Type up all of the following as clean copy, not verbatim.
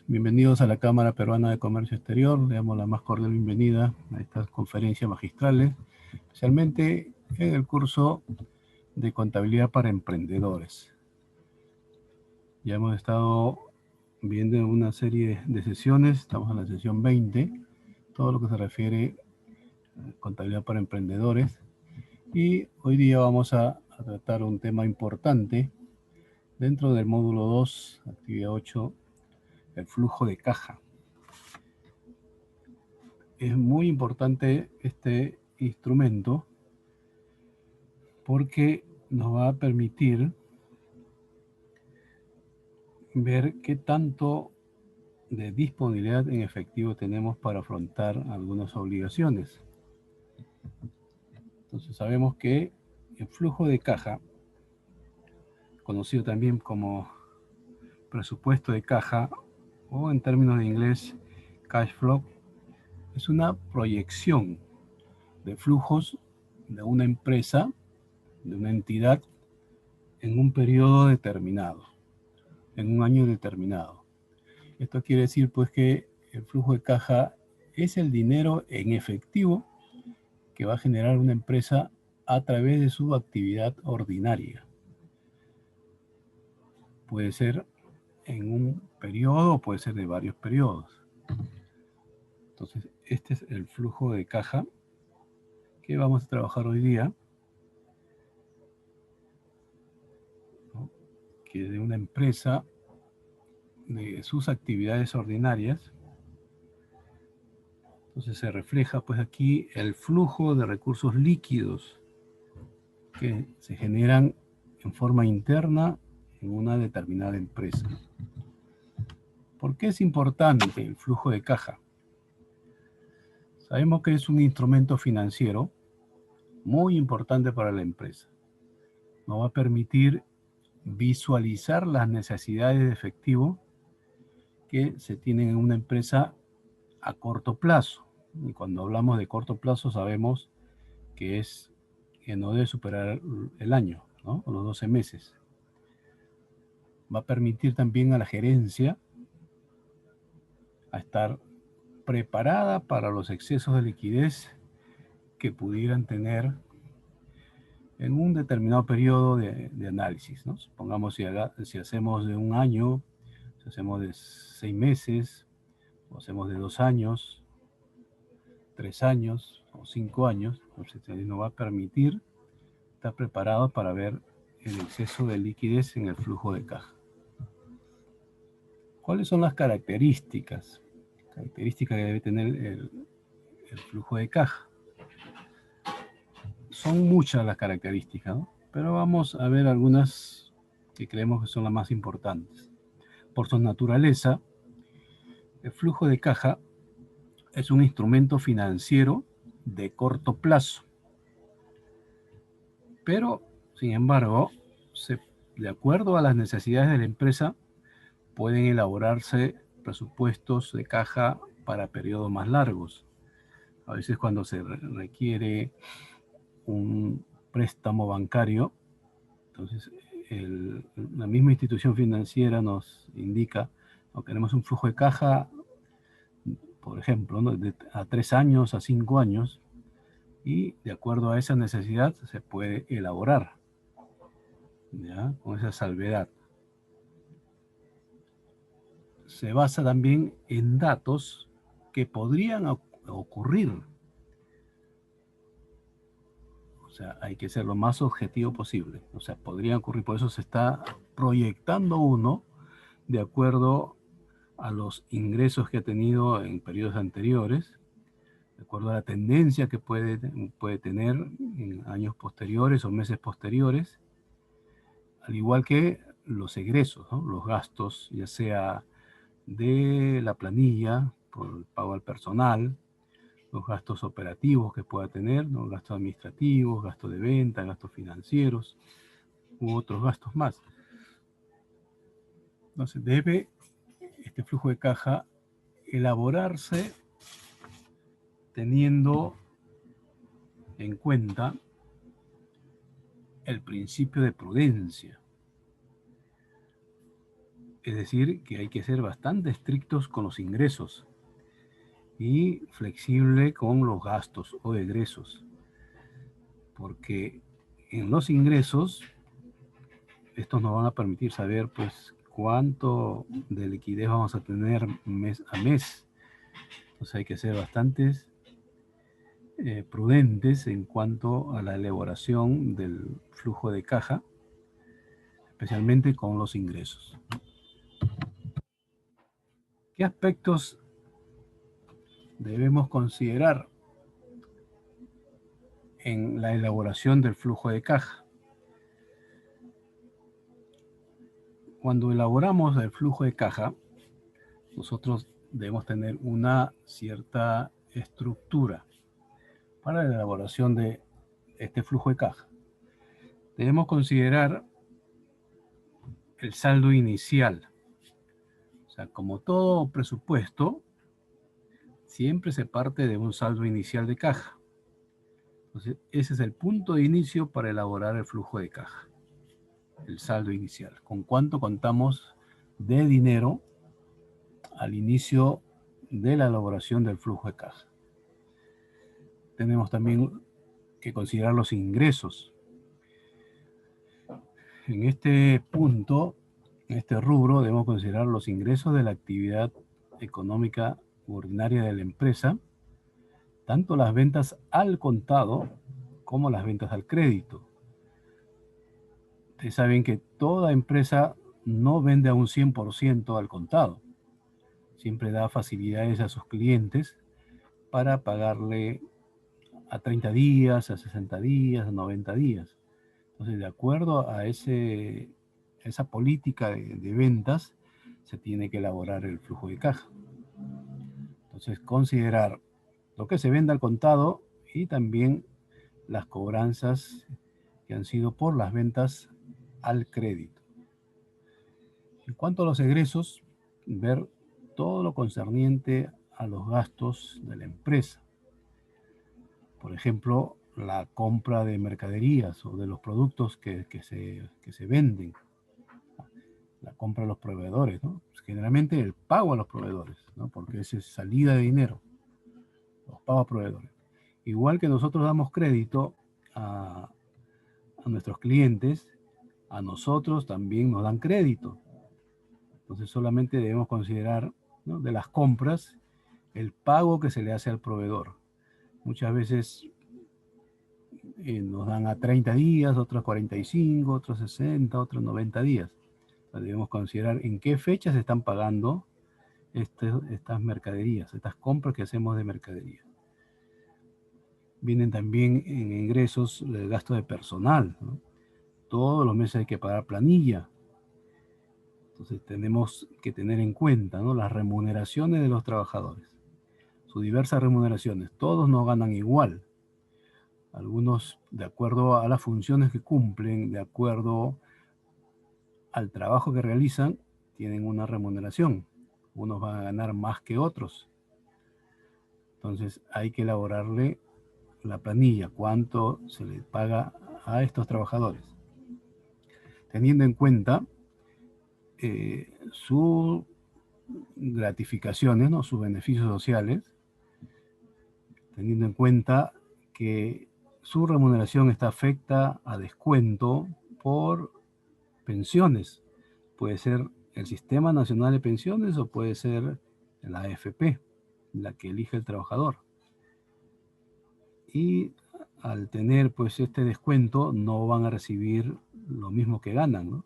Bienvenidos a la Cámara Peruana de Comercio Exterior. Le damos la más cordial bienvenida a estas conferencias magistrales, especialmente en el curso de Contabilidad para Emprendedores. Ya hemos estado viendo una serie de sesiones, estamos en la sesión 20, todo lo que se refiere a Contabilidad para Emprendedores. Y hoy día vamos a tratar un tema importante dentro del módulo 2, actividad 8, el flujo de caja. Es muy importante este instrumento porque nos va a permitir ver qué tanto de disponibilidad en efectivo tenemos para afrontar algunas obligaciones. Entonces sabemos que el flujo de caja, conocido también como presupuesto de caja o en términos de inglés cash flow, es una proyección de flujos de una empresa, de una entidad, en un periodo determinado, en un año determinado. Esto quiere decir pues que el flujo de caja es el dinero en efectivo que va a generar una empresa a través de su actividad ordinaria. Puede ser en un periodo o puede ser de varios periodos. Entonces, este es el flujo de caja que vamos a trabajar hoy día, ¿no? Que de una empresa, de sus actividades ordinarias. Entonces se refleja pues aquí el flujo de recursos líquidos que se generan en forma interna en una determinada empresa. ¿Por qué es importante el flujo de caja? Sabemos que es un instrumento financiero muy importante para la empresa. Nos va a permitir visualizar las necesidades de efectivo que se tienen en una empresa a corto plazo. Y cuando hablamos de corto plazo sabemos que no debe superar el año, ¿no? O los 12 meses. Va a permitir también a la gerencia a estar preparada para los excesos de liquidez que pudieran tener en un determinado periodo de análisis, ¿no? Supongamos si hacemos de un año, si hacemos de 6 meses, o hacemos de 2 años, 3 años o 5 años, entonces nos va a permitir estar preparados para ver el exceso de liquidez en el flujo de caja. ¿Cuáles son las características que debe tener el flujo de caja? Son muchas las características, ¿no? Pero vamos a ver algunas que creemos que son las más importantes. Por su naturaleza, el flujo de caja es un instrumento financiero de corto plazo, pero, sin embargo, de acuerdo a las necesidades de la empresa, pueden elaborarse presupuestos de caja para periodos más largos. A veces cuando se requiere un préstamo bancario, entonces la misma institución financiera nos indica, no, queremos un flujo de caja, por ejemplo, ¿no? A 3 años, a 5 años, y de acuerdo a esa necesidad se puede elaborar, ¿ya? Con esa salvedad. Se basa también en datos que podrían ocurrir. O sea, hay que ser lo más objetivo posible. O sea, podrían ocurrir, por eso se está proyectando uno de acuerdo a los ingresos que ha tenido en periodos anteriores, de acuerdo a la tendencia que puede tener en años posteriores o meses posteriores, al igual que los egresos, ¿no? Los gastos, ya sea de la planilla, por el pago al personal, los gastos operativos que pueda tener, ¿no? Gastos administrativos, gastos de venta, gastos financieros, u otros gastos más. Entonces, debe este flujo de caja elaborarse teniendo en cuenta el principio de prudencia. Es decir, que hay que ser bastante estrictos con los ingresos y flexible con los gastos o egresos, porque en los ingresos estos nos van a permitir saber pues cuánto de liquidez vamos a tener mes a mes. Entonces hay que ser bastantes prudentes en cuanto a la elaboración del flujo de caja, especialmente con los ingresos. ¿Qué aspectos debemos considerar en la elaboración del flujo de caja? Cuando elaboramos el flujo de caja, nosotros debemos tener una cierta estructura para la elaboración de este flujo de caja. Debemos considerar el saldo inicial. O sea, como todo presupuesto, siempre se parte de un saldo inicial de caja. Entonces, ese es el punto de inicio para elaborar el flujo de caja. El saldo inicial. ¿Con cuánto contamos de dinero al inicio de la elaboración del flujo de caja? Tenemos también que considerar los ingresos. En este punto, en este rubro, debemos considerar los ingresos de la actividad económica ordinaria de la empresa, tanto las ventas al contado como las ventas al crédito. Ustedes saben que toda empresa no vende a un 100% al contado. Siempre da facilidades a sus clientes para pagarle a 30 días, a 60 días, a 90 días. Entonces, de acuerdo a esa política de ventas, se tiene que elaborar el flujo de caja. Entonces, considerar lo que se vende al contado y también las cobranzas que han sido por las ventas al crédito. En cuanto a los egresos, ver todo lo concerniente a los gastos de la empresa. Por ejemplo, la compra de mercaderías o de los productos que se venden, la compra a los proveedores, ¿no? Pues generalmente el pago a los proveedores, ¿no? Porque esa es salida de dinero, los pagos a proveedores. Igual que nosotros damos crédito a nuestros clientes, a nosotros también nos dan crédito. Entonces solamente debemos considerar, ¿no?, de las compras el pago que se le hace al proveedor. Muchas veces nos dan a 30 días, otros 45, otros 60, otros 90 días. Entonces debemos considerar en qué fechas se están pagando estas mercaderías, estas compras que hacemos de mercadería. Vienen también en ingresos el gasto de personal, ¿no? Todos los meses hay que pagar planilla. Entonces tenemos que tener en cuenta, ¿no?, las remuneraciones de los trabajadores, sus diversas remuneraciones. Todos no ganan igual. Algunos de acuerdo a las funciones que cumplen, de acuerdo al trabajo que realizan, tienen una remuneración. Unos van a ganar más que otros. Entonces hay que elaborarle la planilla, cuánto se le paga a estos trabajadores, teniendo en cuenta sus gratificaciones, ¿no?, sus beneficios sociales, teniendo en cuenta que su remuneración está afecta a descuento por pensiones. Puede ser el Sistema Nacional de Pensiones o puede ser la AFP, la que elige el trabajador. Y al tener pues este descuento no van a recibir lo mismo que ganan, ¿no?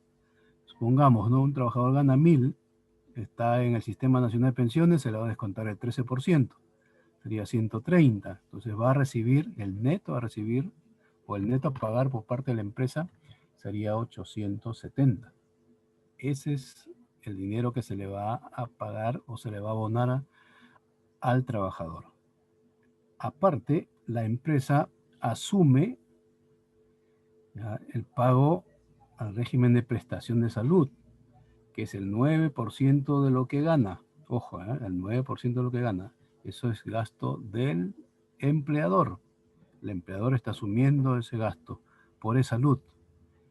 Supongamos, ¿no?, un trabajador gana 1.000, está en el Sistema Nacional de Pensiones, se le va a descontar el 13%, sería 130. Entonces va a recibir, el neto a recibir, o el neto a pagar por parte de la empresa, sería 870. Ese es el dinero que se le va a pagar o se le va a abonar al trabajador. Aparte, la empresa asume, ¿ya?, el pago al régimen de prestación de salud, que es el 9% de lo que gana. Ojo, el 9% de lo que gana. Eso es gasto del empleador. El empleador está asumiendo ese gasto por esa salud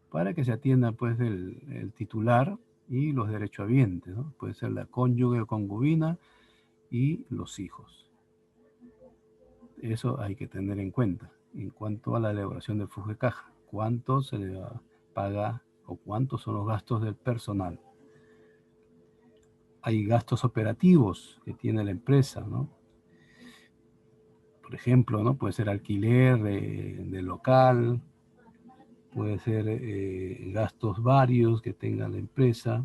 para que se atienda pues el titular y los derechohabientes, ¿no? Puede ser la cónyuge o concubina y los hijos. Eso hay que tener en cuenta en cuanto a la elaboración del flujo de caja. ¿Cuánto se le paga o cuántos son los gastos del personal? Hay gastos operativos que tiene la empresa, ¿no? Por ejemplo, ¿no? Puede ser alquiler de local, puede ser gastos varios que tenga la empresa,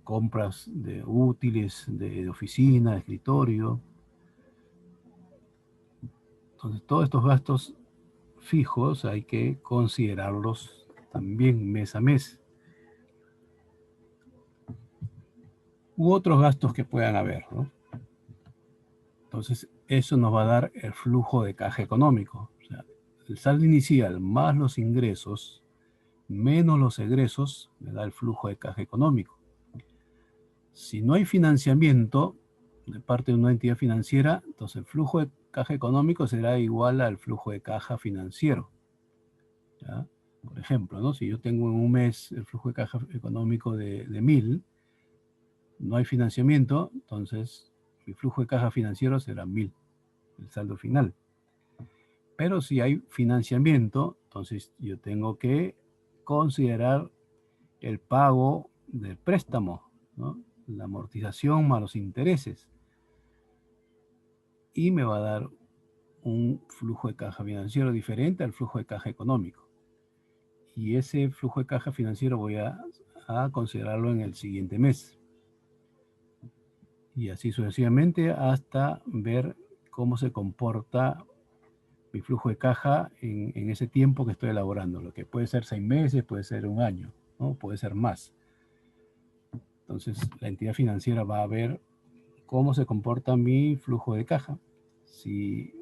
compras de útiles de oficina, de escritorio. Entonces, todos estos gastos fijos hay que considerarlos también mes a mes. U otros gastos que puedan haber, ¿no? Entonces, eso nos va a dar el flujo de caja económico. O sea, el saldo inicial más los ingresos menos los egresos me da el flujo de caja económico. Si no hay financiamiento de parte de una entidad financiera, entonces el flujo de caja económico será igual al flujo de caja financiero. ¿Ya? Por ejemplo, ¿no? Si yo tengo en un mes el flujo de caja económico de 1000, no hay financiamiento, entonces mi flujo de caja financiero será 1000, el saldo final. Pero si hay financiamiento, entonces yo tengo que considerar el pago del préstamo, ¿no? La amortización más los intereses. Y me va a dar un flujo de caja financiero diferente al flujo de caja económico. Y ese flujo de caja financiero voy a considerarlo en el siguiente mes. Y así sucesivamente hasta ver cómo se comporta mi flujo de caja en ese tiempo que estoy elaborando. Lo que puede ser 6 meses, puede ser un año, ¿no? Puede ser más. Entonces, la entidad financiera va a ver cómo se comporta mi flujo de caja, si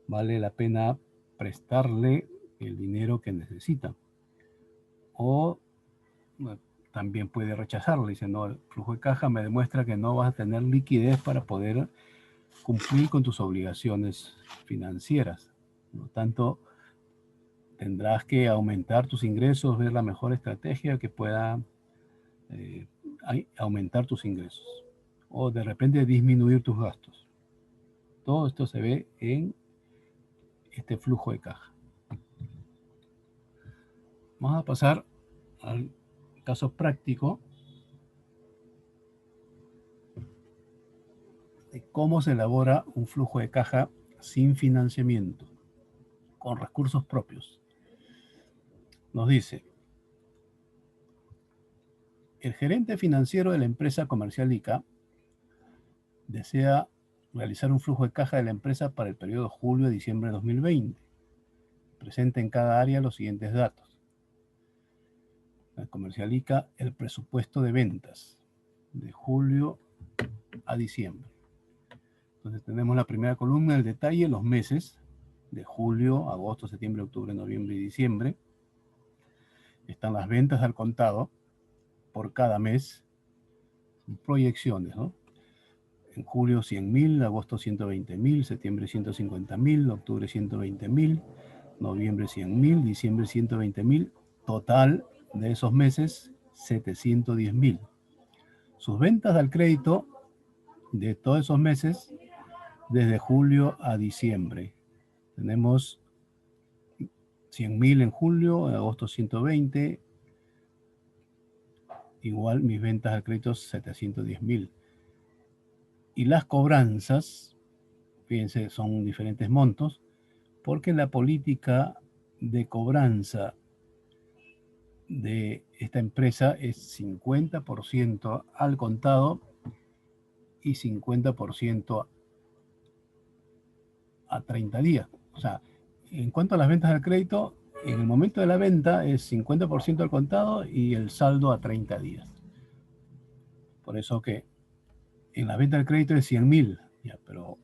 vale la pena prestarle el dinero que necesita. O bueno, también puede rechazarlo, diciendo, el flujo de caja me demuestra que no vas a tener liquidez para poder cumplir con tus obligaciones financieras. Por lo tanto, tendrás que aumentar tus ingresos, ver la mejor estrategia que pueda aumentar tus ingresos. O de repente disminuir tus gastos. Todo esto se ve en este flujo de caja. Vamos a pasar al caso práctico de cómo se elabora un flujo de caja sin financiamiento, con recursos propios. Nos dice, el gerente financiero de la empresa comercial ICA desea realizar un flujo de caja de la empresa para el periodo julio-diciembre de 2020. Presenta en cada área los siguientes datos. La comercial ICA, el presupuesto de ventas de julio a diciembre. Entonces tenemos la primera columna, el detalle, los meses de julio, agosto, septiembre, octubre, noviembre y diciembre. Están las ventas al contado por cada mes, proyecciones, ¿no? En julio 100.000, agosto 120.000, septiembre 150.000, octubre 120.000, noviembre 100.000, diciembre 120.000, total de esos meses 710.000. Sus ventas al crédito de todos esos meses desde julio a diciembre. Tenemos 100.000 en julio, en agosto 120, igual mis ventas al crédito 710.000. Y las cobranzas, fíjense, son diferentes montos, porque la política de cobranza de esta empresa es 50% al contado y 50% a 30 días. O sea, en cuanto a las ventas al crédito, en el momento de la venta es 50% al contado y el saldo a 30 días. Por eso que en la venta al crédito es 100.000, ya, pero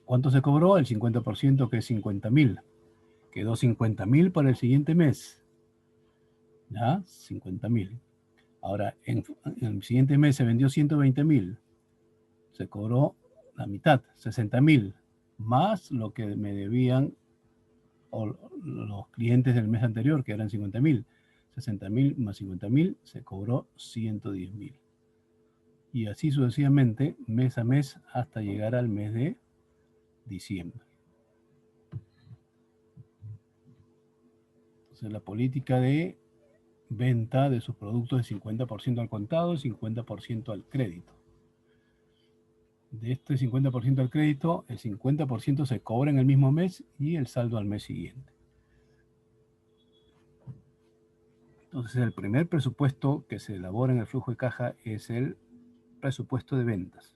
¿cuánto se cobró? El 50%, que es 50.000. Quedó 50.000 para el siguiente mes. ¿Ya? 50.000. Ahora, en el siguiente mes se vendió 120.000. Se cobró la mitad, 60.000, más lo que me debían los clientes del mes anterior, que eran 50.000. 60.000 más 50.000, se cobró 110.000. Y así sucesivamente, mes a mes, hasta llegar al mes de diciembre. Entonces, la política de venta de sus productos es 50% al contado y 50% al crédito. De este 50% al crédito, el 50% se cobra en el mismo mes y el saldo al mes siguiente. Entonces, el primer presupuesto que se elabora en el flujo de caja es el presupuesto de ventas,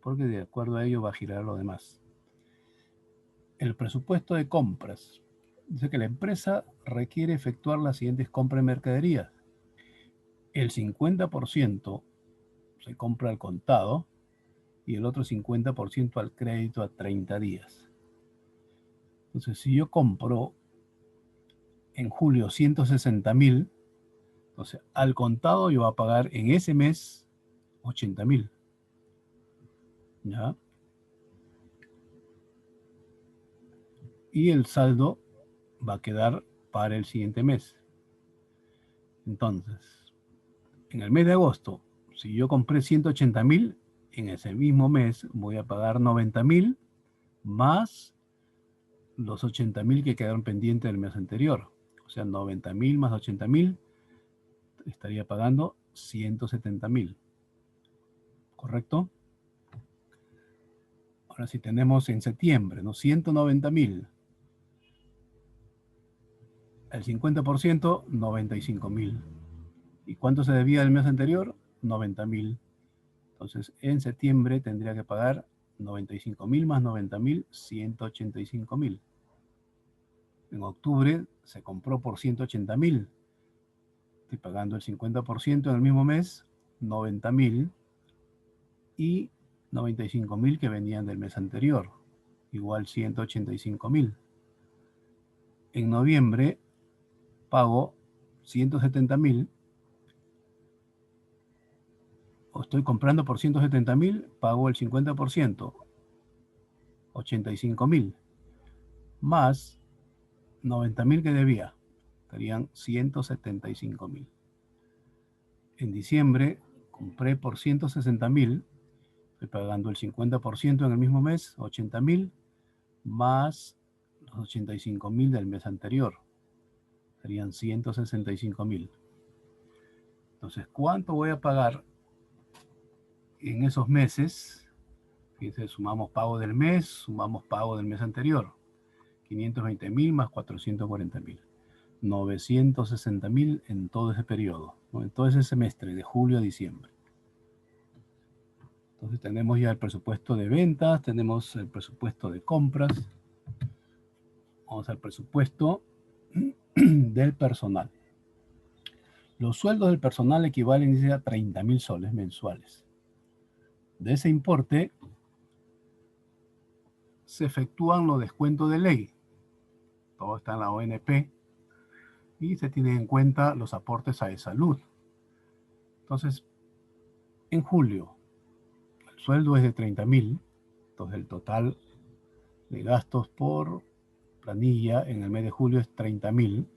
porque de acuerdo a ello va a girar lo demás. El presupuesto de compras dice que la empresa requiere efectuar las siguientes compras de mercadería. El 50% se compra al contado y el otro 50% al crédito a 30 días. Entonces, si yo compro en julio 160.000, entonces al contado yo voy a pagar en ese mes 80.000. ¿Ya? Y el saldo va a quedar para el siguiente mes. Entonces, en el mes de agosto, si yo compré 180.000, en ese mismo mes voy a pagar 90.000 más los 80.000 que quedaron pendientes del mes anterior. O sea, 90.000 más 80.000, estaría pagando 170.000. ¿Correcto? Ahora si tenemos en septiembre, ¿no? 190.000. El 50%, 95.000. ¿Y cuánto se debía del mes anterior? 90.000. Entonces, en septiembre tendría que pagar 95.000 más 90.000, 185.000. En octubre se compró por 180.000. Estoy pagando el 50% en el mismo mes, 90.000 y 95.000 que venían del mes anterior, igual 185.000. En noviembre pago 170.000, o estoy comprando por 170.000, pago el 50%, 85.000, más 90.000 que debía, estarían 175.000. En diciembre compré por 160.000, estoy pagando el 50% en el mismo mes, 80.000, más los 85.000 del mes anterior, serían 165.000. Entonces, ¿cuánto voy a pagar en esos meses? Fíjense, sumamos pago del mes, sumamos pago del mes anterior. 520.000 más 440.000. 960.000 en todo ese periodo, ¿no? En todo ese semestre, de julio a diciembre. Entonces tenemos ya el presupuesto de ventas, tenemos el presupuesto de compras. Vamos al presupuesto del personal. Los sueldos del personal equivalen a 30.000 soles mensuales. De ese importe se efectúan los descuentos de ley. Todo está en la ONP y se tienen en cuenta los aportes a salud. Entonces, en julio, el sueldo es de 30.000, entonces el total de gastos por planilla en el mes de julio es 30.000,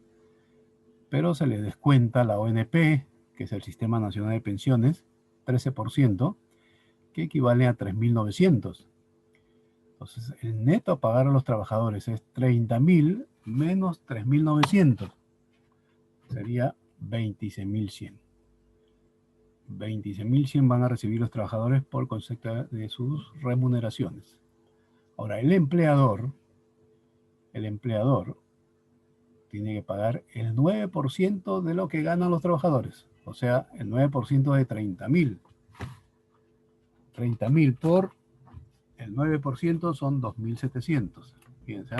pero se le descuenta la ONP, que es el Sistema Nacional de Pensiones, 13%, que equivale a 3.900. Entonces, el neto a pagar a los trabajadores es 30.000 menos 3.900. Sería 26.100. 26.100 van a recibir los trabajadores por concepto de sus remuneraciones. Ahora, el empleador tiene que pagar el 9% de lo que ganan los trabajadores. O sea, el 9% de 30.000. 30.000 por el 9% son 2.700. Fíjense,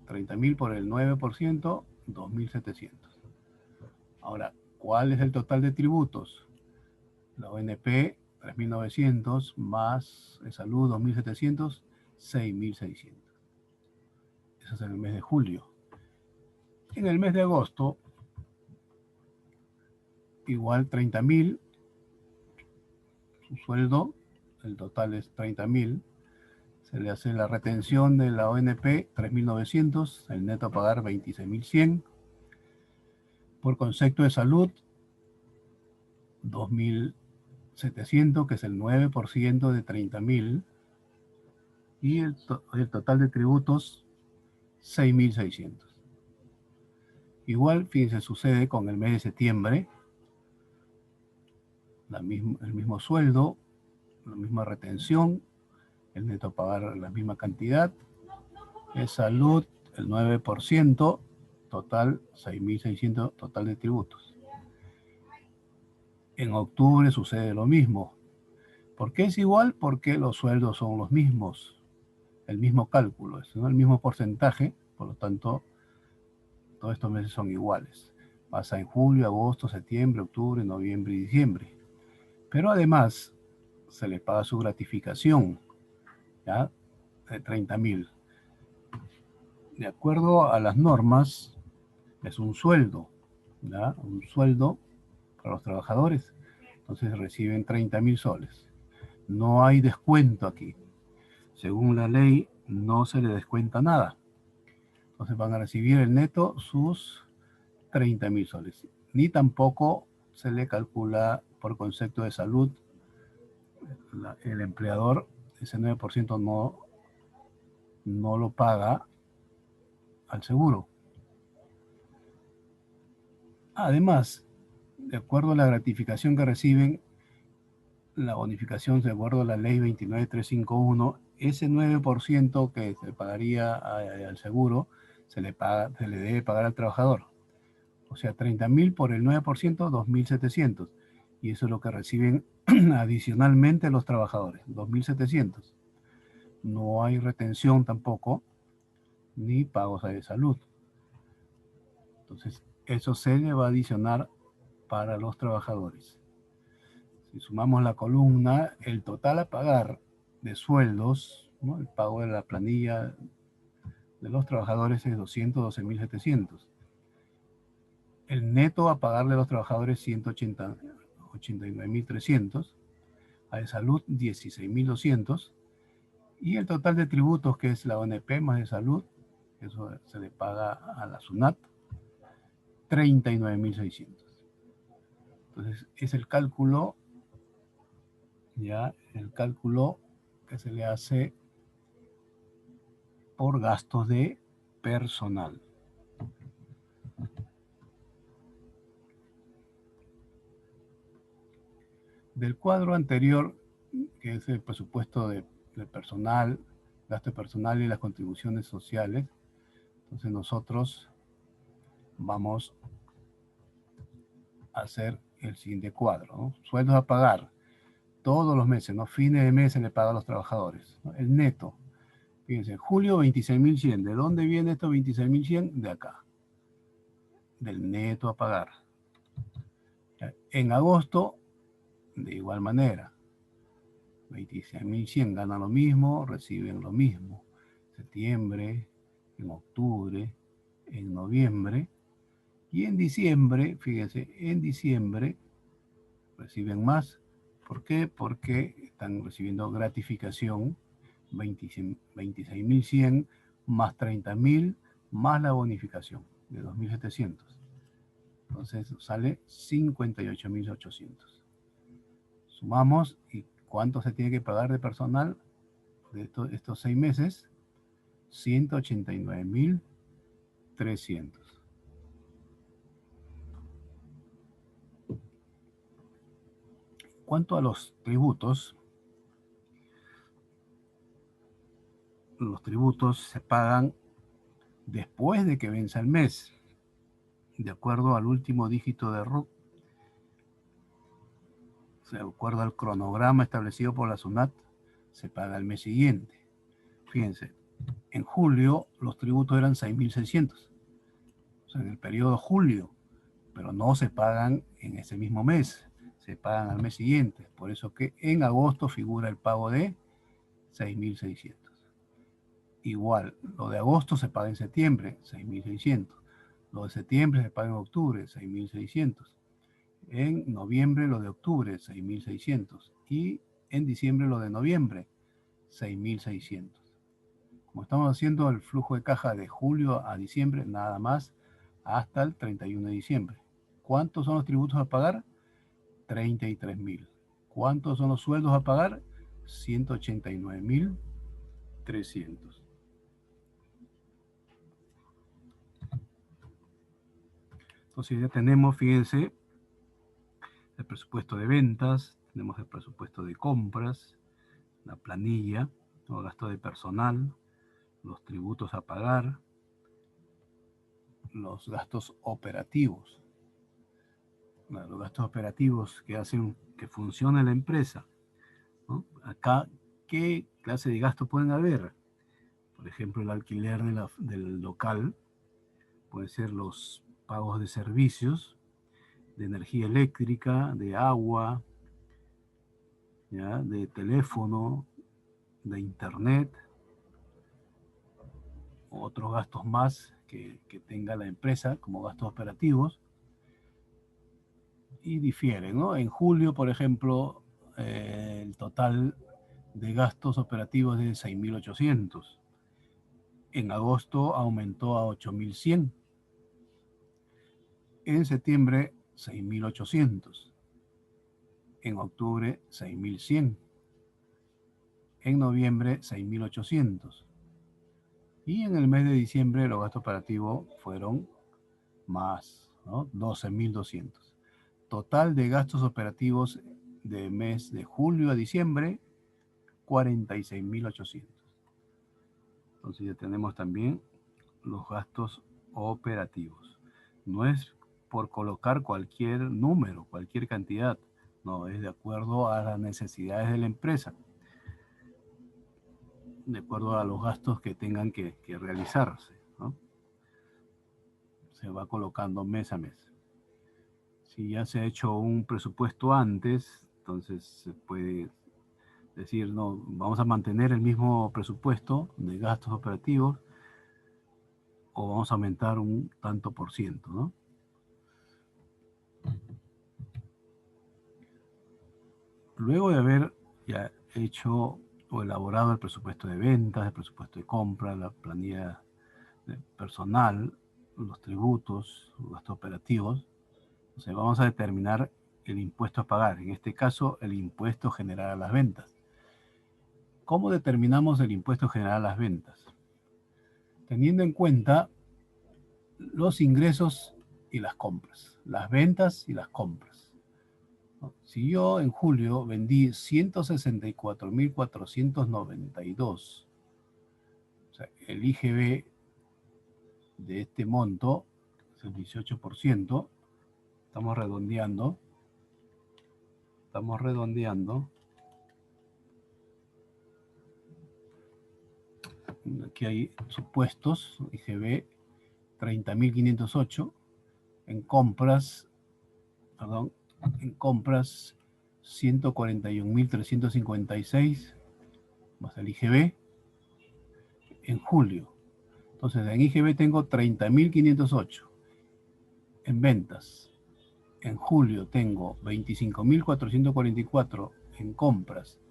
30.000 por el 9%, 2.700. Ahora, ¿cuál es el total de tributos? La ONP, 3.900, más el salud, 2.700, 6.600. Eso es en el mes de julio. En el mes de agosto, igual 30.000, su sueldo, el total es 30.000, Se le hace la retención de la ONP 3.900, el neto a pagar 26.100. Por concepto de salud, 2.700, que es el 9% de 30.000. Y el total de tributos, 6.600. Igual, fíjense, sucede con el mes de septiembre. El mismo sueldo, la misma retención, el neto a pagar la misma cantidad. Es salud, el 9%, total 6.600, total de tributos. En octubre sucede lo mismo. ¿Por qué es igual? Porque los sueldos son los mismos, el mismo cálculo, ¿no? El mismo porcentaje, por lo tanto, todos estos meses son iguales. Pasa en julio, agosto, septiembre, octubre, noviembre y diciembre. Pero además, se le paga su gratificación, ¿ya? De 30.000. De acuerdo a las normas, es un sueldo, ¿ya? Un sueldo para los trabajadores. Entonces reciben 30.000 soles. No hay descuento aquí. Según la ley, no se le descuenta nada. Entonces van a recibir el neto sus 30.000 soles. Ni tampoco se le calcula por concepto de salud. El empleador, ese 9% no lo paga al seguro. Además, de acuerdo a la gratificación que reciben, la bonificación de acuerdo a la ley 29351, ese 9% que se pagaría al seguro, se le debe pagar al trabajador. O sea, 30.000 por el 9%, 2.700. Y eso es lo que reciben adicionalmente los trabajadores, 2.700. No hay retención tampoco, ni pagos de salud. Entonces, eso se le va a adicionar para los trabajadores. Si sumamos la columna, el total a pagar de sueldos, ¿no? El pago de la planilla de los trabajadores es 212.700. El neto a pagarle a los trabajadores 189.300. A de salud 16.200. Y el total de tributos, que es la ONP más de salud, eso se le paga a la SUNAT, 39.600. Entonces, es el cálculo, ya, el cálculo que se le hace por gastos de personal. Del cuadro anterior, que es el presupuesto de personal, gasto de personal y las contribuciones sociales, entonces nosotros vamos a hacer el siguiente cuadro, ¿no? Sueldos a pagar todos los meses, ¿no? Fines de mes se le paga a los trabajadores, ¿no? El neto, fíjense, julio 26.100. ¿De dónde viene estos 26.100? De acá, del neto a pagar. En agosto, de igual manera, 26.100 ganan lo mismo, reciben lo mismo. Septiembre, en octubre, en noviembre. Y en diciembre, fíjense, en diciembre reciben más. ¿Por qué? Porque están recibiendo gratificación, 26.100 más 30.000 más la bonificación de 2.700. Entonces sale 58.800. Sumamos y ¿cuánto se tiene que pagar de personal de estos 6 meses? 189.300. Cuanto a los tributos se pagan después de que venza el mes, de acuerdo al último dígito de RUC, de acuerdo al cronograma establecido por la SUNAT, se paga el mes siguiente. Fíjense, en julio los tributos eran 6.600, o sea, en el periodo julio, pero no se pagan en ese mismo mes, se pagan al mes siguiente. Por eso que en agosto figura el pago de 6.600. Igual, lo de agosto se paga en septiembre, 6.600. Lo de septiembre se paga en octubre, 6.600. En noviembre lo de octubre, 6.600. Y en diciembre lo de noviembre, 6.600. Como estamos haciendo el flujo de caja de julio a diciembre, nada más hasta el 31 de diciembre. ¿Cuántos son los tributos a pagar? 33.000. ¿Cuántos son los sueldos a pagar? 189.300. Entonces ya tenemos, fíjense, el presupuesto de ventas, tenemos el presupuesto de compras, la planilla, los gastos de personal, los tributos a pagar, los gastos operativos. Los gastos operativos que hacen que funcione la empresa, ¿no? Acá, ¿qué clase de gastos pueden haber? Por ejemplo, el alquiler del local, pueden ser los pagos de servicios, de energía eléctrica, de agua, ¿ya? De teléfono, de internet, otros gastos más que tenga la empresa como gastos operativos, y difieren, ¿no? En julio, por ejemplo, el total de gastos operativos es de 6.800. En agosto aumentó a 8.100. En septiembre, 6.800. En octubre, 6.100. En noviembre, 6.800. Y en el mes de diciembre los gastos operativos fueron más, ¿no? 12.200. Total de gastos operativos de mes de julio a diciembre, 46.800. Entonces ya tenemos también los gastos operativos. No es por colocar cualquier número, cualquier cantidad. No, es de acuerdo a las necesidades de la empresa, de acuerdo a los gastos que tengan que realizarse, ¿no? Se va colocando mes a mes. Si ya se ha hecho un presupuesto antes, entonces se puede decir, no, vamos a mantener el mismo presupuesto de gastos operativos o vamos a aumentar un tanto por ciento, ¿no? Luego de haber ya hecho o elaborado el presupuesto de ventas, el presupuesto de compra, la planilla de personal, los tributos, los gastos operativos, entonces vamos a determinar el impuesto a pagar, en este caso el impuesto general a las ventas. ¿Cómo determinamos el impuesto general a las ventas? Teniendo en cuenta los ingresos y las compras, las ventas y las compras. Si yo en julio vendí 164.492, o sea, el IGB de este monto es el 18%, estamos redondeando, aquí hay supuestos, IGB 30.508, en compras 141.356 más el IGB en julio. Entonces en IGB tengo 30.508. En ventas, en julio tengo 25.444 en compras.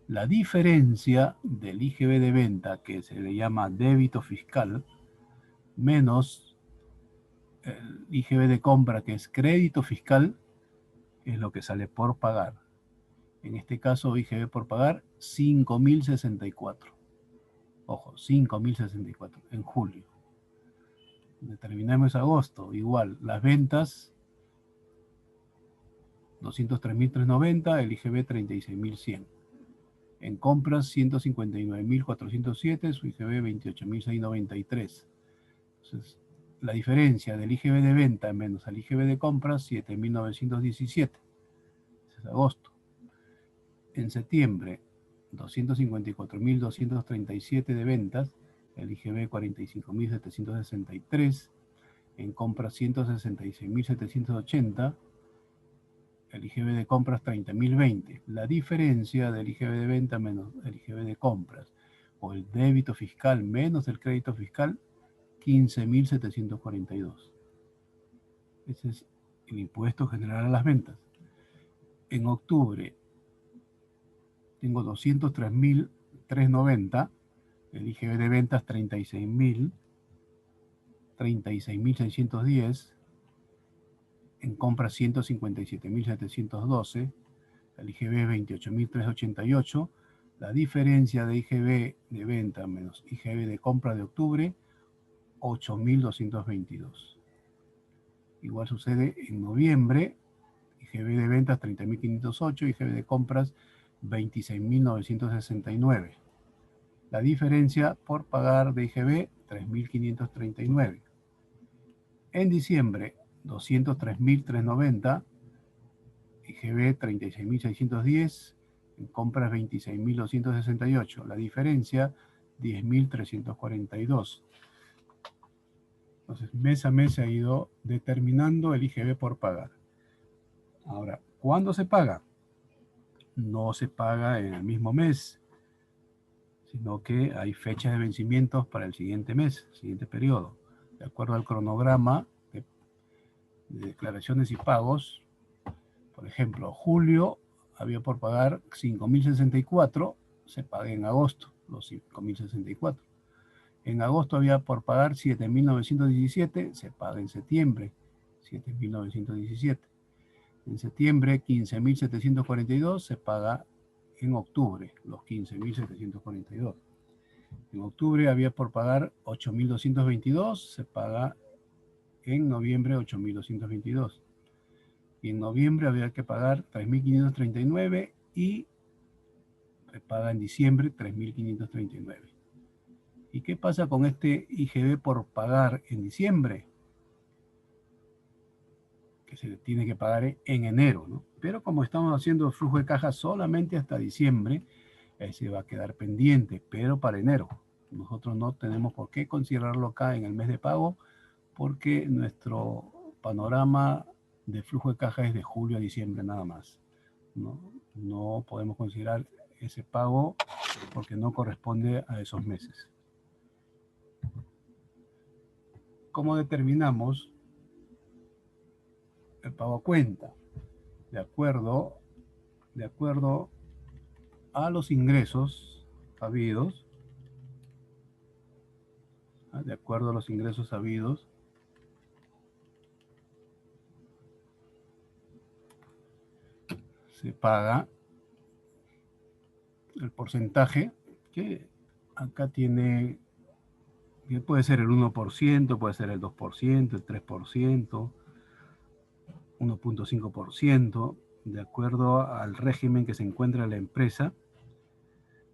La diferencia del IGB de venta, que se le llama débito fiscal, menos el IGB de compra, que es crédito fiscal, es lo que sale por pagar. En este caso, IGB por pagar, 5.064. Ojo, 5.064 en julio. Determinamos agosto, igual, las ventas, 203.390, el IGB 36.100. En compras, 159.407, su IGB 28.693. Entonces, la diferencia del IGB de venta menos el IGB de compras, 7.917. Ese es agosto. En septiembre, 254.237 de ventas, el IGB 45.763, en compras 166.780, el IGB de compras 30.020. La diferencia del IGB de venta menos el IGB de compras o el débito fiscal menos el crédito fiscal, 15.742. Ese es el impuesto general a las ventas. En octubre tengo 203.390, el IGB de ventas 36.610, en compras 157.712, el IGB 28.388, la diferencia de IGB de venta menos IGB de compra de octubre, 8.222. Igual sucede en noviembre, IGB de ventas 30.508, IGB de compras 26.969. La diferencia por pagar de IGB, 3.539. En diciembre, 203.390, IGB 36.610, en compras 26.268. La diferencia, 10.342. Entonces, mes a mes se ha ido determinando el IGB por pagar. Ahora, ¿cuándo se paga? No se paga en el mismo mes, sino que hay fechas de vencimientos para el siguiente mes, siguiente periodo. De acuerdo al cronograma de declaraciones y pagos, por ejemplo, julio había por pagar 5.064, se paga en agosto, los 5.064. En agosto había por pagar 7.917, se paga en septiembre, 7.917. En septiembre, 15.742, se paga en octubre, los 15.742. En octubre había por pagar 8.222, se paga en noviembre 8.222. Y en noviembre había que pagar 3.539 y se paga en diciembre 3.539. ¿Y qué pasa con este IGB por pagar en diciembre? Que se tiene que pagar en enero, ¿no? Pero como estamos haciendo flujo de caja solamente hasta diciembre, ese va a quedar pendiente, pero para enero. Nosotros no tenemos por qué considerarlo acá en el mes de pago, porque nuestro panorama de flujo de caja es de julio a diciembre nada más. No podemos considerar ese pago porque no corresponde a esos meses. ¿Cómo determinamos el pago a cuenta? De acuerdo a los ingresos habidos, se paga el porcentaje que acá tiene, que puede ser el 1%, puede ser el 2%, el 3%, 1.5%, de acuerdo al régimen que se encuentra la empresa.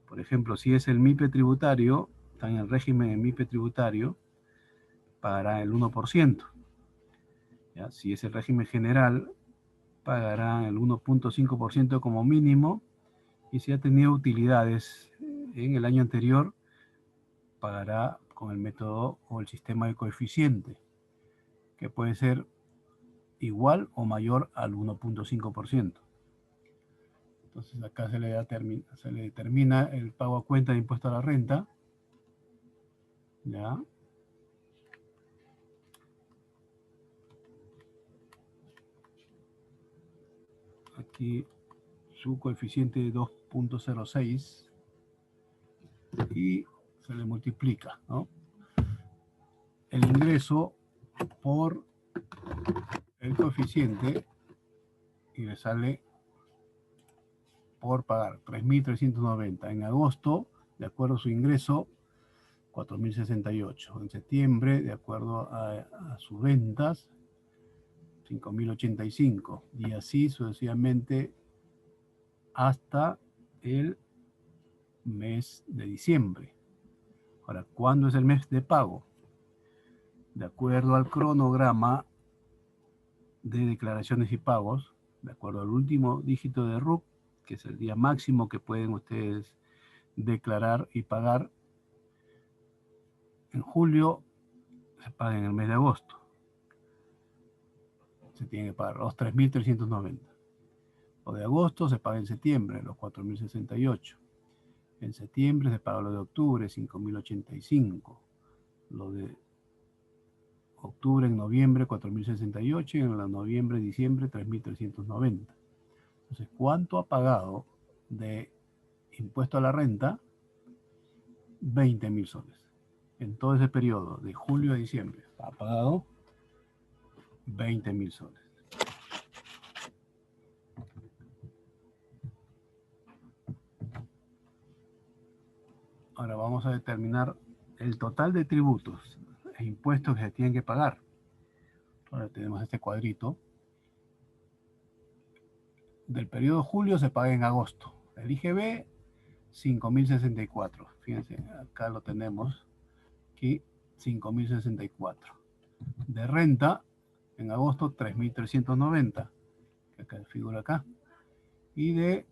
Por ejemplo, si es el MIPE tributario, está en el régimen de MIPE tributario, pagará el 1%. ¿Ya? Si es el régimen general, pagará el 1.5% como mínimo, y si ha tenido utilidades en el año anterior, pagará con el método o el sistema de coeficiente, que puede ser igual o mayor al 1.5%. Entonces acá se le determina el pago a cuenta de impuesto a la renta. ¿Ya? Aquí su coeficiente de 2.06 y se le multiplica, ¿no? El ingreso por el coeficiente y le sale por pagar 3.390. En agosto, de acuerdo a su ingreso, 4.068. En septiembre, de acuerdo a sus ventas, 5.085. Y así sucesivamente hasta el mes de diciembre. Ahora, ¿cuándo es el mes de pago? De acuerdo al cronograma de declaraciones y pagos, de acuerdo al último dígito de RUC, que es el día máximo que pueden ustedes declarar y pagar, en julio se paga en el mes de agosto. Se tiene que pagar los 3.390. Lo de agosto se paga en septiembre, los 4.068. En septiembre se paga lo de octubre, 5.085. Lo de octubre en noviembre, 4.068. Y en la noviembre, diciembre, 3.390. Entonces, ¿cuánto ha pagado de impuesto a la renta? 20.000 soles. En todo ese periodo, de julio a diciembre, ha pagado 20.000 soles. Ahora vamos a determinar el total de tributos e impuestos que se tienen que pagar. Ahora tenemos este cuadrito. Del periodo de julio se paga en agosto. El IGB, 5.064. Fíjense, acá lo tenemos. Aquí, 5.064. De renta, en agosto, 3.390. Que acá figura acá. Y de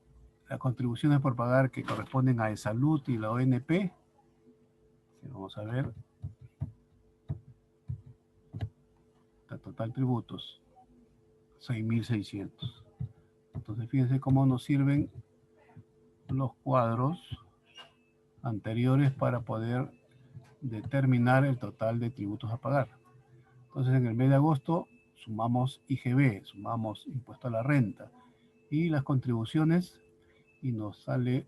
las contribuciones por pagar que corresponden a Salud y la ONP. Vamos a ver. Total tributos, 6.600. Entonces fíjense cómo nos sirven los cuadros anteriores para poder determinar el total de tributos a pagar. Entonces en el mes de agosto sumamos IGB, sumamos impuesto a la renta y las contribuciones y nos sale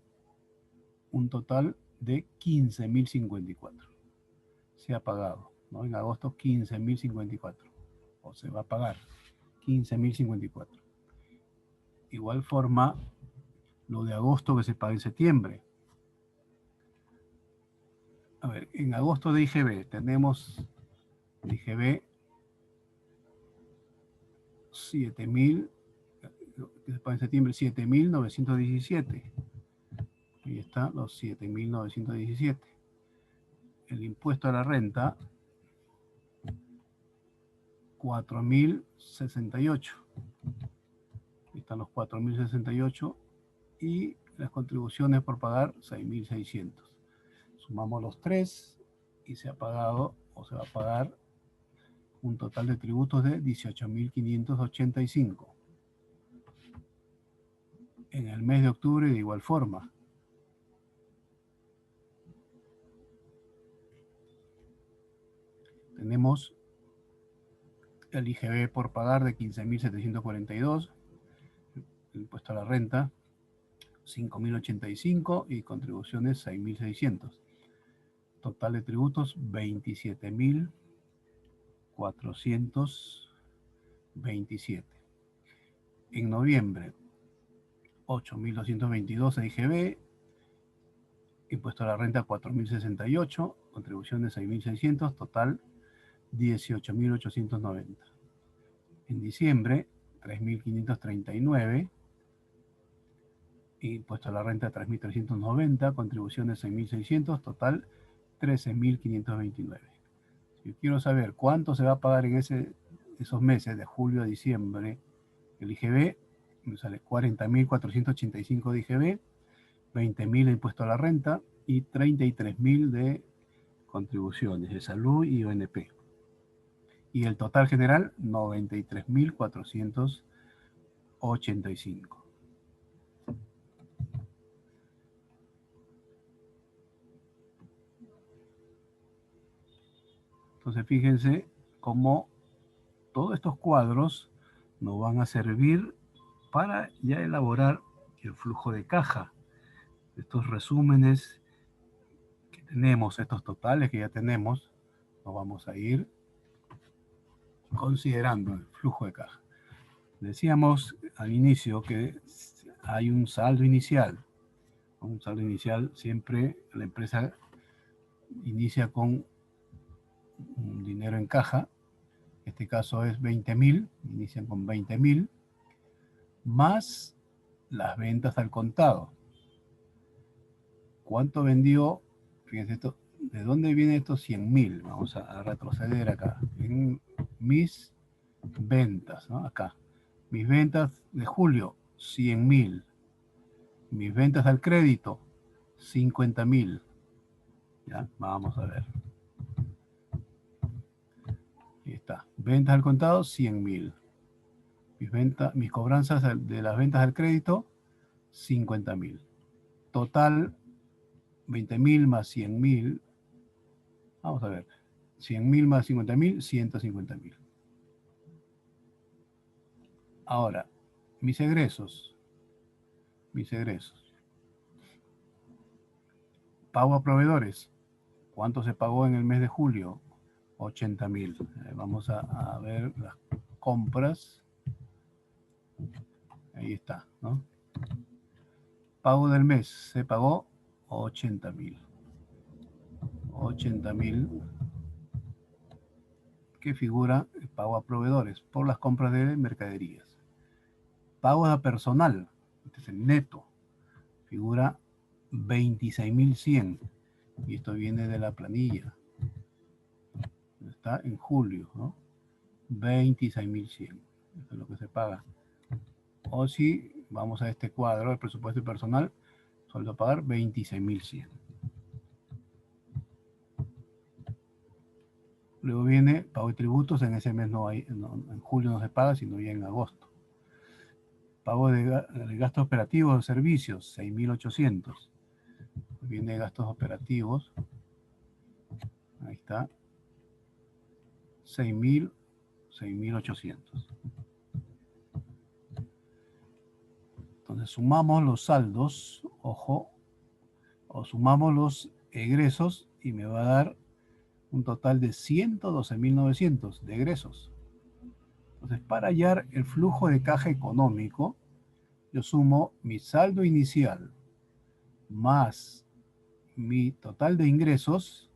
un total de 15.054. Se ha pagado, ¿no? En agosto 15.054, o se va a pagar 15.054. Igual forma, lo de agosto que se paga en septiembre. A ver, en agosto de IGB tenemos de IGB 7.000, que se paga en septiembre, 7.917. Ahí está, los 7.917. El impuesto a la renta, 4.068. Ahí están los 4.068. Y las contribuciones por pagar, 6.600. Sumamos los tres y se ha pagado o se va a pagar un total de tributos de 18.585. En el mes de octubre de igual forma. Tenemos el IGB por pagar de 15.742, el impuesto a la renta 5.085 y contribuciones 6.600. Total de tributos 27.427. En noviembre 8.222 de IGB, impuesto a la renta 4.068, contribuciones 6.600, total 18.890. En diciembre 3.539, impuesto a la renta 3.390, contribuciones 6.600, total 13.529. Si yo quiero saber cuánto se va a pagar en esos meses de julio a diciembre, el IGB me sale 40.485 de IGB, 20.000 de impuesto a la renta y 33.000 de contribuciones de salud y ONP. Y el total general, 93.485. Entonces fíjense cómo todos estos cuadros nos van a servir para ya elaborar el flujo de caja. Estos resúmenes que tenemos, estos totales que ya tenemos, nos vamos a ir considerando el flujo de caja. Decíamos al inicio que hay un saldo inicial. Un saldo inicial siempre la empresa inicia con un dinero en caja. En este caso es 20.000, inician con 20.000, más las ventas al contado. ¿Cuánto vendió? Fíjense esto, ¿de dónde vienen estos 100.000? Vamos a retroceder acá. En mis ventas, ¿no? Acá. Mis ventas de julio, 100.000. Mis ventas al crédito, 50.000. ¿Ya? Vamos a ver. Ahí está. Ventas al contado, 100.000. Mis cobranzas de las ventas al crédito, 50.000. Total, 20.000 más 100.000. Vamos a ver. 100.000 más 50.000, 150.000. Ahora, mis egresos. Mis egresos. Pago a proveedores, ¿Cuánto se pagó en el mes de julio? 80.000. Vamos a ver las compras. Ahí está, ¿no? Pago del mes, se pagó 80.000. 80.000 que figura el pago a proveedores por las compras de mercaderías. Pagos a personal, este es el neto, figura 26.100 y esto viene de la planilla. Está en julio, ¿no? 26.100, eso es lo que se paga. O si vamos a este cuadro, el presupuesto personal, sueldo a pagar 26.100. Luego viene pago de tributos, en ese mes no hay, en julio no se paga, sino ya en agosto. Pago de gastos operativos de servicios, 6.800. Viene gastos operativos, ahí está, 6.800. Entonces sumamos los saldos, ojo, o sumamos los egresos y me va a dar un total de 112.900 de egresos. Entonces, para hallar el flujo de caja económico, yo sumo mi saldo inicial más mi total de ingresos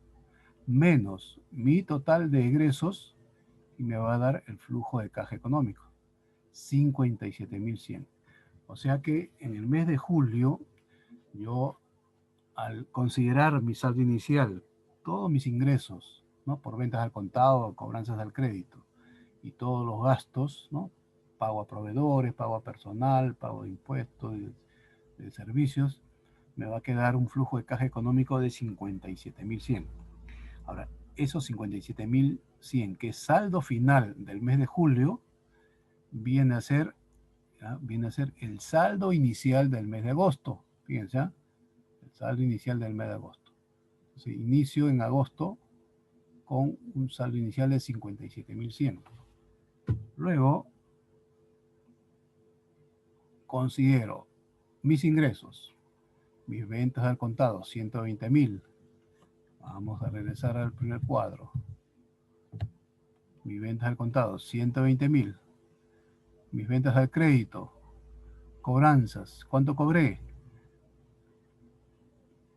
menos mi total de egresos y me va a dar el flujo de caja económico, 57.100. O sea que en el mes de julio, yo al considerar mi saldo inicial, todos mis ingresos, ¿no? Por ventas al contado, cobranzas al crédito y todos los gastos, ¿no? Pago a proveedores, pago a personal, pago de impuestos, de servicios, me va a quedar un flujo de caja económico de 57.100. Ahora, esos 57.100, que es saldo final del mes de julio, viene a ser, ¿ya? Viene a ser el saldo inicial del mes de agosto. Fíjense, ¿ya? El saldo inicial del mes de agosto. Entonces, inicio en agosto con un saldo inicial de 57.100. Luego, considero mis ingresos, mis ventas al contado, 120.000. Vamos a regresar al primer cuadro. Mis ventas al contado, 120.000. Mis ventas al crédito, cobranzas, ¿cuánto cobré?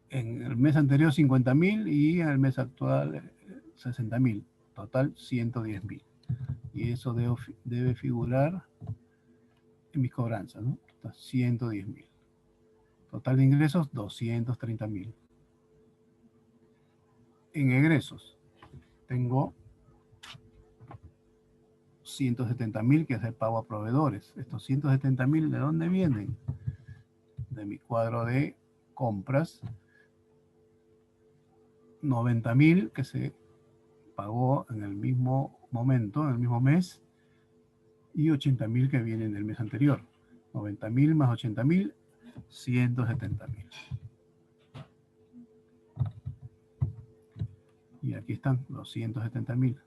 En el mes anterior 50.000 y en el mes actual 60.000. Total 110.000. Y eso debe figurar en mis cobranzas, ¿no? 110.000. Total de ingresos 230.000. En egresos tengo 170.000 que es el pago a proveedores. Estos 170.000, ¿de dónde vienen? De mi cuadro de compras. 90.000 que se pagó en el mismo momento, en el mismo mes, y 80.000 que vienen del mes anterior. 90.000 más 80.000, 170.000. Y aquí están los 170.000.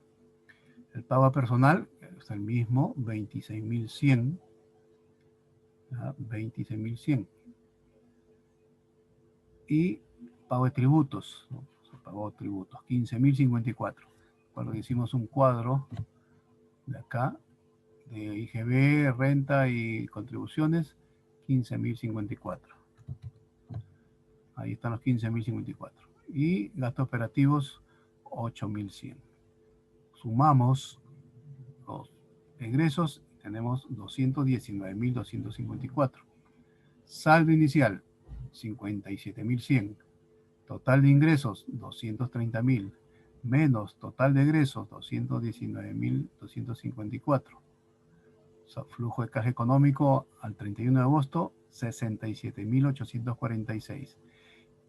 El pago a personal es el mismo, 26.100. 26.100. Y pago de tributos, ¿no? Se pagó tributos, 15.054. Cuando hicimos un cuadro de acá, de IGB, renta y contribuciones, 15.054. Ahí están los 15.054. Y gastos operativos, 8.100. Sumamos los egresos, tenemos 219.254. Saldo inicial, 57.100. Total de ingresos, 230.000. Menos total de egresos, 219.254. Flujo de caja económico al 31 de agosto, 67.846.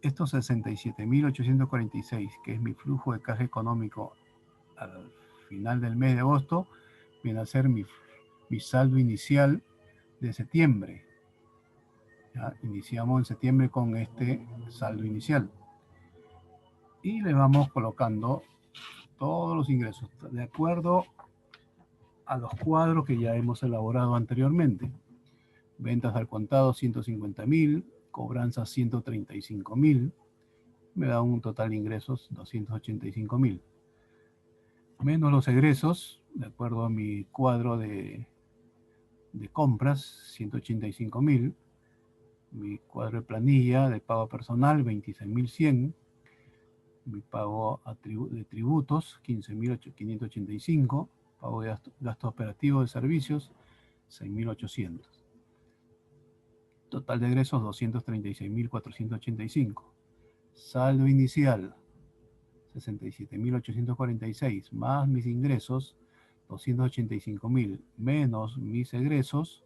Estos 67.846, que es mi flujo de caja económico al final del mes de agosto, viene a ser mi saldo inicial de septiembre. ¿Ya? Iniciamos en septiembre con este saldo inicial. Y le vamos colocando todos los ingresos de acuerdo a los cuadros que ya hemos elaborado anteriormente. Ventas al contado 150.000, cobranzas 135.000, me da un total de ingresos 285.000. Menos los egresos, de acuerdo a mi cuadro de compras, 185.000. Mi cuadro de planilla de pago personal, 26.100. Mi pago de tributos, 15.585. Pago de gastos operativos de servicios, 6.800. Total de egresos, 236.485. Saldo inicial, 67.846, más mis ingresos, 285.000, menos mis egresos,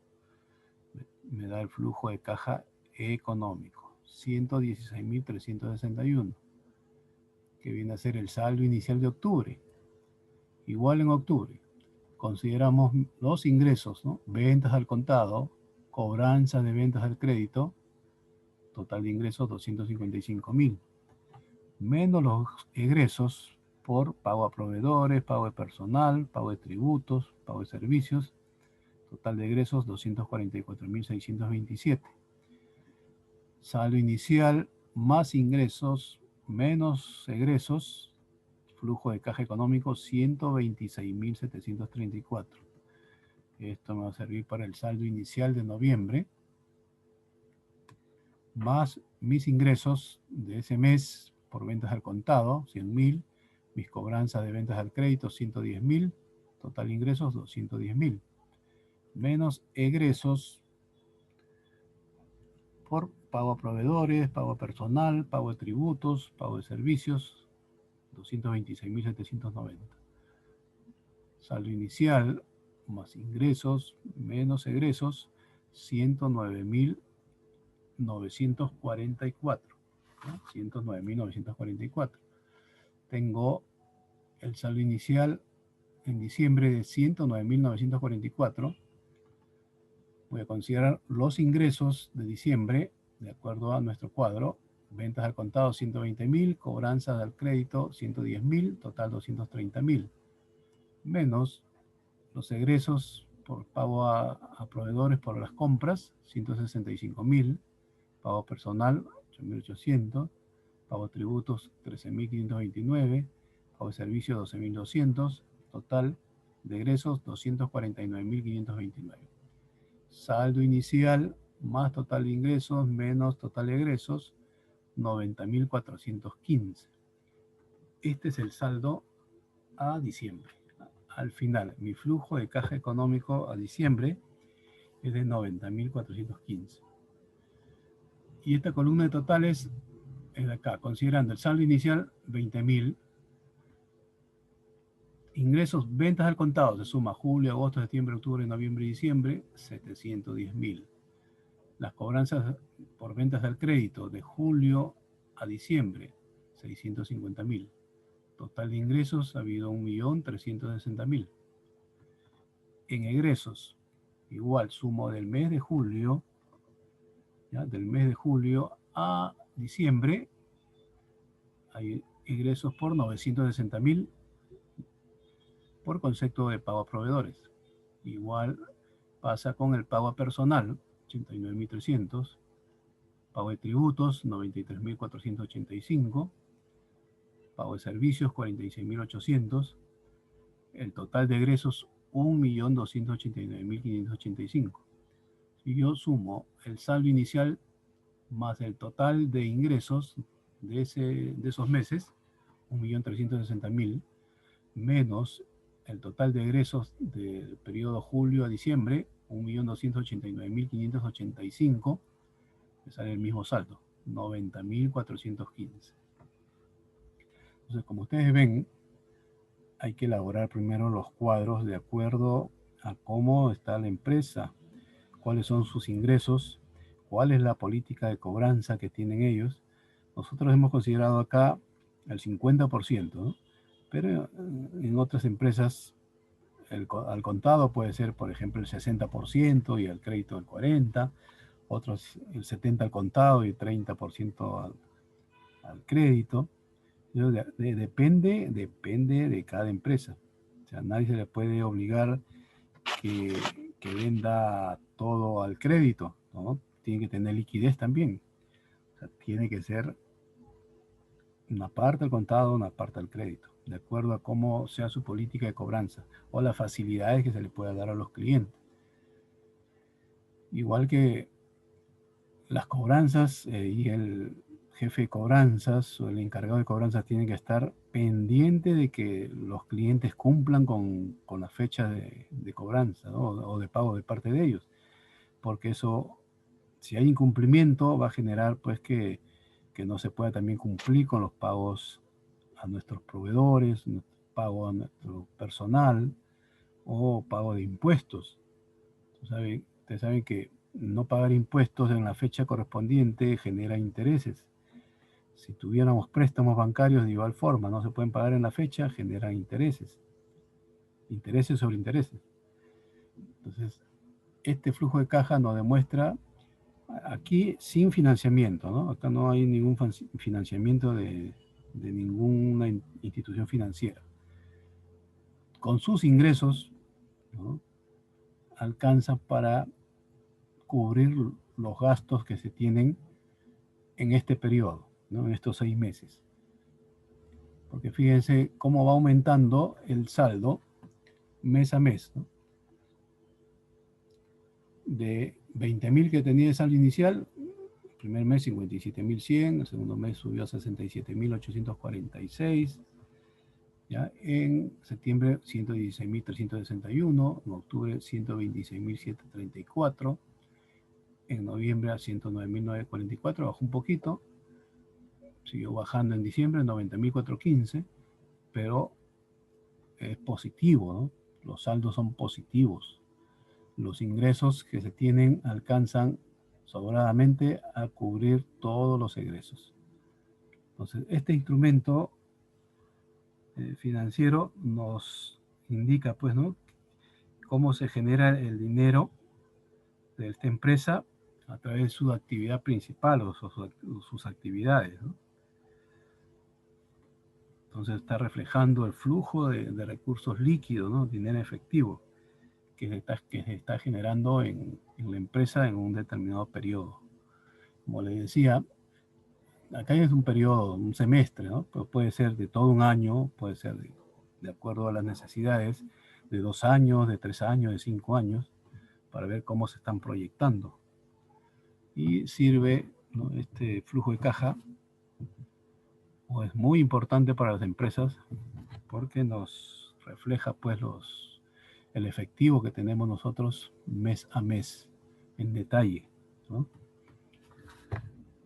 me da el flujo de caja económico, 116.361, que viene a ser el saldo inicial de octubre. Igual en octubre, consideramos los ingresos, ¿no? Ventas al contado, cobranza de ventas al crédito, total de ingresos 255.000, menos los egresos por pago a proveedores, pago de personal, pago de tributos, pago de servicios, total de egresos 244.627. Saldo inicial más ingresos menos egresos, flujo de caja económico 126.734. Esto me va a servir para el saldo inicial de noviembre, más mis ingresos de ese mes por ventas al contado, 100.000, mis cobranzas de ventas al crédito, 110.000, total de ingresos 210.000, menos egresos por pago a proveedores, pago a personal, pago de tributos, pago de servicios, 226.790. Saldo inicial más ingresos menos egresos, 109.944. 109.944. Tengo el saldo inicial en diciembre de 109.944. Voy a considerar los ingresos de diciembre, de acuerdo a nuestro cuadro. Ventas al contado 120.000, cobranzas al crédito 110.000, total 230.000. Menos los egresos por pago a proveedores por las compras, 165.000. Pago personal, 8.800. Pago de tributos, 13.529. Pago de servicios, 12.200. Total de egresos, 249.529. Saldo inicial más total de ingresos menos total de egresos, 90.415. Este es el saldo a diciembre. Al final, mi flujo de caja económico a diciembre es de 90.415. Y esta columna de totales es de acá, considerando el saldo inicial, 20.000. Ingresos, ventas al contado, se suma julio, agosto, septiembre, octubre, noviembre y diciembre, 710.000. Las cobranzas por ventas al crédito de julio a diciembre, 650.000. Total de ingresos ha habido 1.360.000. En egresos, igual sumo del mes de julio, ¿ya? Del mes de julio a diciembre, hay ingresos por 960.000 por concepto de pago a proveedores. Igual pasa con el pago a personal, 89.300, pago de tributos, 93.485, pago de servicios, 46.800, el total de egresos, 1.289.585. Si yo sumo el saldo inicial más el total de ingresos de esos meses, 1.360.000, menos el total de egresos del periodo julio a diciembre, 1.289.585, me sale el mismo saldo, 90.415. Entonces, como ustedes ven, hay que elaborar primero los cuadros de acuerdo a cómo está la empresa, cuáles son sus ingresos, cuál es la política de cobranza que tienen ellos. Nosotros hemos considerado acá el 50%, ¿no? Pero en otras empresas al contado puede ser, por ejemplo, el 60% y al crédito el 40%, otros el 70% al contado y 30% al crédito. Depende de cada empresa. O sea, nadie se le puede obligar que venda todo al crédito, ¿no? Tiene que tener liquidez también. O sea, tiene que ser una parte al contado, una parte al crédito, de acuerdo a cómo sea su política de cobranza o las facilidades que se le pueda dar a los clientes. Igual que las cobranzas y el jefe de cobranzas o el encargado de cobranzas tienen que estar pendiente de que los clientes cumplan con la fecha de cobranza, ¿no? O de pago de parte de ellos, porque eso, si hay incumplimiento, va a generar pues que no se pueda también cumplir con los pagos a nuestros proveedores, pago a nuestro personal o pago de impuestos. Ustedes saben que no pagar impuestos en la fecha correspondiente genera intereses. Si tuviéramos préstamos bancarios de igual forma, no se pueden pagar en la fecha, generan intereses. Intereses sobre intereses. Entonces, este flujo de caja nos demuestra aquí sin financiamiento, ¿no? Acá no hay ningún financiamiento de ninguna institución financiera. Con sus ingresos, ¿no? Alcanza para cubrir los gastos que se tienen en este periodo, ¿no? En estos 6 meses. Porque fíjense cómo va aumentando el saldo mes a mes, ¿no? De 20.000 que tenía de saldo inicial, el primer mes 57.100, el segundo mes subió a 67.846, ¿ya? En septiembre 116.361, en octubre 126.734, en noviembre a 109.944, bajó un poquito, siguió bajando en diciembre 90.415, pero es positivo, ¿no? Los saldos son positivos. Los ingresos que se tienen alcanzan sobradamente a cubrir todos los egresos. Entonces, este instrumento financiero nos indica, pues, ¿no? Cómo se genera el dinero de esta empresa a través de su actividad principal o sus actividades, ¿no? Entonces está reflejando el flujo de recursos líquidos, ¿no? Dinero efectivo que se está generando en la empresa en un determinado periodo. Como les decía, acá es un periodo, un semestre, ¿no? Pero puede ser de todo un año, puede ser de acuerdo a las necesidades, de 2 años, de 3 años, de 5 años, para ver cómo se están proyectando. Y sirve, ¿no? Este flujo de caja, o es muy importante para las empresas porque nos refleja pues el efectivo que tenemos nosotros mes a mes en detalle, ¿no?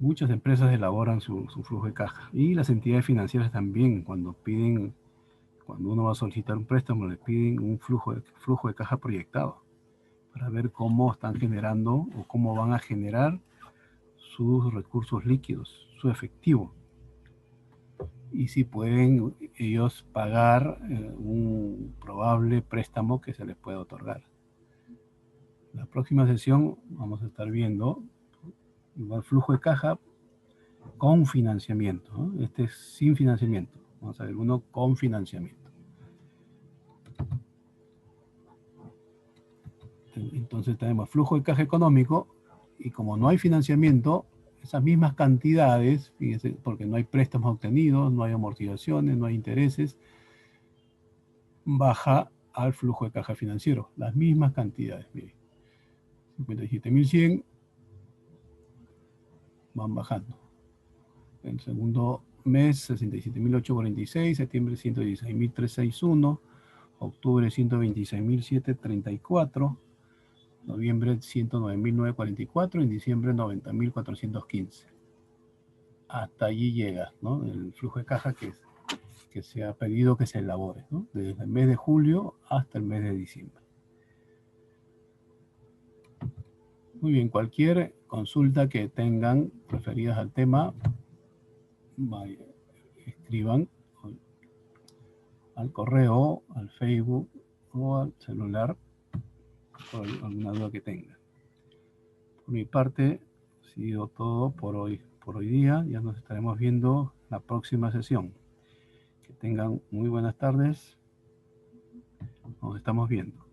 Muchas empresas elaboran su flujo de caja y las entidades financieras también cuando uno va a solicitar un préstamo, le piden un flujo de caja proyectado para ver cómo están generando o cómo van a generar sus recursos líquidos, su efectivo. Y si pueden ellos pagar un probable préstamo que se les pueda otorgar. La próxima sesión vamos a estar viendo el flujo de caja con financiamiento, ¿no? Este es sin financiamiento. Vamos a ver uno con financiamiento. Entonces tenemos flujo de caja económico y como no hay financiamiento, esas mismas cantidades, fíjense, porque no hay préstamos obtenidos, no hay amortizaciones, no hay intereses, baja al flujo de caja financiero. Las mismas cantidades, miren. 57.100 van bajando. El segundo mes, 67.846, septiembre 116.361, octubre 126.734, noviembre 109.944, en diciembre 90.415. Hasta allí llega, ¿no? El flujo de caja que se ha pedido que se elabore, ¿no? Desde el mes de julio hasta el mes de diciembre. Muy bien, cualquier consulta que tengan referidas al tema, escriban al correo, al Facebook o al celular por alguna duda que tengan. Por mi parte, ha sido todo por hoy día. Ya nos estaremos viendo la próxima sesión. Que tengan muy buenas tardes. Nos estamos viendo.